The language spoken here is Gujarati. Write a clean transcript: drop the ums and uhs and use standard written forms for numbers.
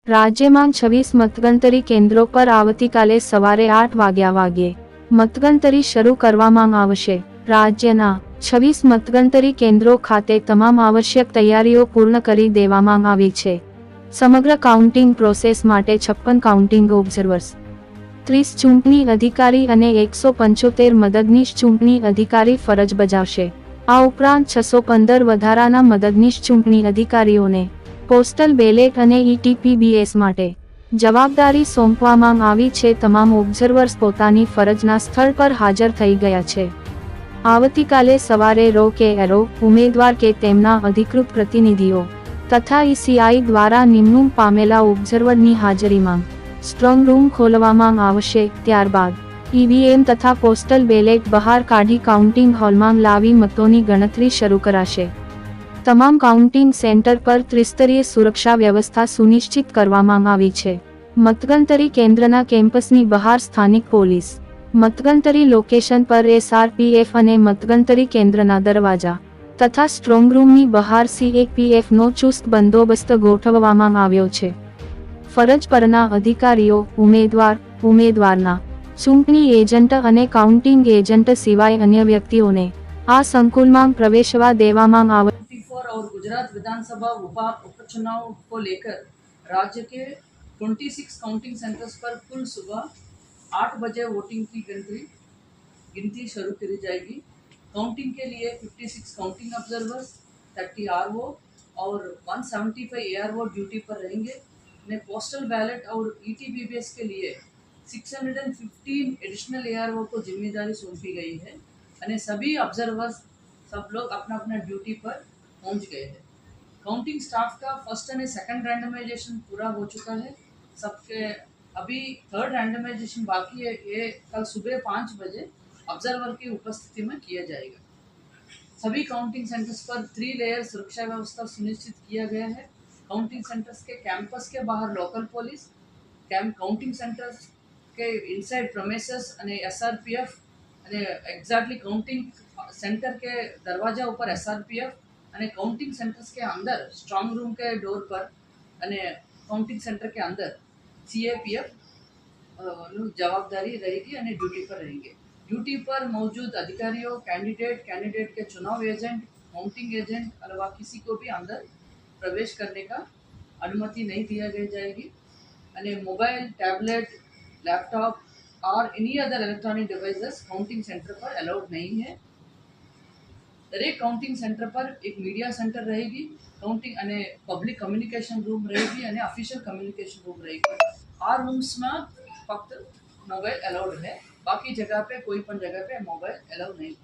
રાજ્યમાં 26 મતગણતરી કેન્દ્રો પર આવતીકાલે સવારે 8 વાગ્યે મતગણતરી શરૂ કરવામાં આવશે। રાજ્યના 26 મતગણતરી કેન્દ્રો ખાતે તમામ આવશ્યક તૈયારીઓ પૂર્ણ કરી દેવામાં આવી છે। સમગ્ર કાઉન્ટિંગ પ્રોસેસ માટે 56 કાઉન્ટિંગ ઓબ્ઝર્વર્સ, 30 ચૂંટણી અધિકારી અને 175 મદદનીશ ચૂંટણી અધિકારી ફરજ બજાવશે। આ ઉપરાંત 615 વધારાના મદદનીશ ચૂંટણી અધિકારીઓને પોસ્ટલ બેલેટ અને ETPBS માટે જવાબદારી સોંપવામાં આવી છે। તમામ ઓબ્ઝર્વર્સ પોતાની ફરજના સ્થળ પર હાજર થઈ ગયા છે। આવતીકાલે સવારે રો કે એરો ઉમેદવાર કે તેમના અધિકૃત પ્રતિનિધિઓ તથા ECI દ્વારા નિમણૂક પામેલા ઓબ્ઝર્વરની હાજરીમાં સ્ટ્રોંગ રૂમ ખોલવામાં આવશે। ત્યારબાદ EVM તથા પોસ્ટલ બેલેટ બહાર કાઢી કાઉન્ટિંગ હોલમાં લાવી મતોની ગણતરી શરૂ કરાશે। તમામ કાઉન્ટિંગ સેન્ટર પર ત્રિસ્તરીય સુરક્ષા વ્યવસ્થા સુનિશ્ચિત કરવામાં આવી છે। મતગણતરી કેન્દ્રના કેમ્પસની બહાર સ્થાનિક પોલીસ, મતગણતરી લોકેશન પર SRPF અને મતગણતરી કેન્દ્રના દરવાજા તથા સ્ટ્રોંગ રૂમની બહાર CAPFનો ચુસ્ત બંદોબસ્ત ગોઠવવામાં આવ્યો છે। ફરજ પરના અધિકારીઓ, ઉમેદવારના ચૂંટણી એજન્ટ અને કાઉન્ટિંગ એજન્ટ સિવાય અન્ય વ્યક્તિઓને આ સંકુલમાં પ્રવેશવા દેવામાં આવે। और गुजरात विधानसभा उपचुनाव को लेकर राज्य के 26 काउंटिंग सेंटर्स पर कुल सुबह 8 बजे वोटिंग की गिनती शुरू करी जाएगी। काउंटिंग के लिए 56 काउंटिंग ऑब्जर्वर्स, 30 RO और 175 ARO ड्यूटी पर रहेंगे। ने पोस्टल बैलेट और ETPBS के लिए 615 एडिशनल ARO को जिम्मेदारी सौंपी गई है। અને सभी ऑब्जर्वर्स सब लोग अपना अपना ड्यूटी पर पहुंच गए हैं। काउंटिंग स्टाफ का फर्स्ट एंड सेकंड रैंडमाइजेशन पूरा हो चुका है। सबके अभी थर्ड रैंडमाइजेशन बाकी है। ये कल सुबह 5 बजे ऑब्जर्वर की उपस्थिति में किया जाएगा। सभी काउंटिंग सेंटर्स पर 3 लेयर सुरक्षा व्यवस्था सुनिश्चित किया गया है। काउंटिंग सेंटर्स के कैंपस के बाहर लोकल पुलिस, काउंटिंग सेंटर्स के इनसाइड प्रोमिसेस અને SRPF અને एग्जैक्टली काउंटिंग सेंटर के दरवाजा ऊपर SRPF અને काउंटिंग सेंटर्स के अंदर स्ट्रांग रूम के डोर पर અને काउंटिंग सेंटर के अंदर CAPF जवाबदारी रहेगी અને ड्यूटी पर रहेंगे। ड्यूटी पर मौजूद अधिकारियों, कैंडिडेट के चुनाव एजेंट, काउंटिंग एजेंट अलावा किसी को भी अंदर प्रवेश करने का अनुमति नहीं दिया जाएगी। અને मोबाइल, टैबलेट, लैपटॉप और any other electronic devices counting centre पर अलाउड नहीं है। दरेक काउंटिंग सेंटर पर एक मीडिया सेंटर रहेगी, काउंटिंग અને પબ્લિક કમ્યુનિકેશન રૂમ रहेगी અને ઓફિશિયલ કમ્યુનિકેશન રૂમ रहेगी। આ રૂમ્સમાં ફક્ત મોબાઈલ અલાઉડ है, બાકી જગ્યા पे कोई પણ જગ્યા पे મોબાઈલ અલાઉડ नहीं।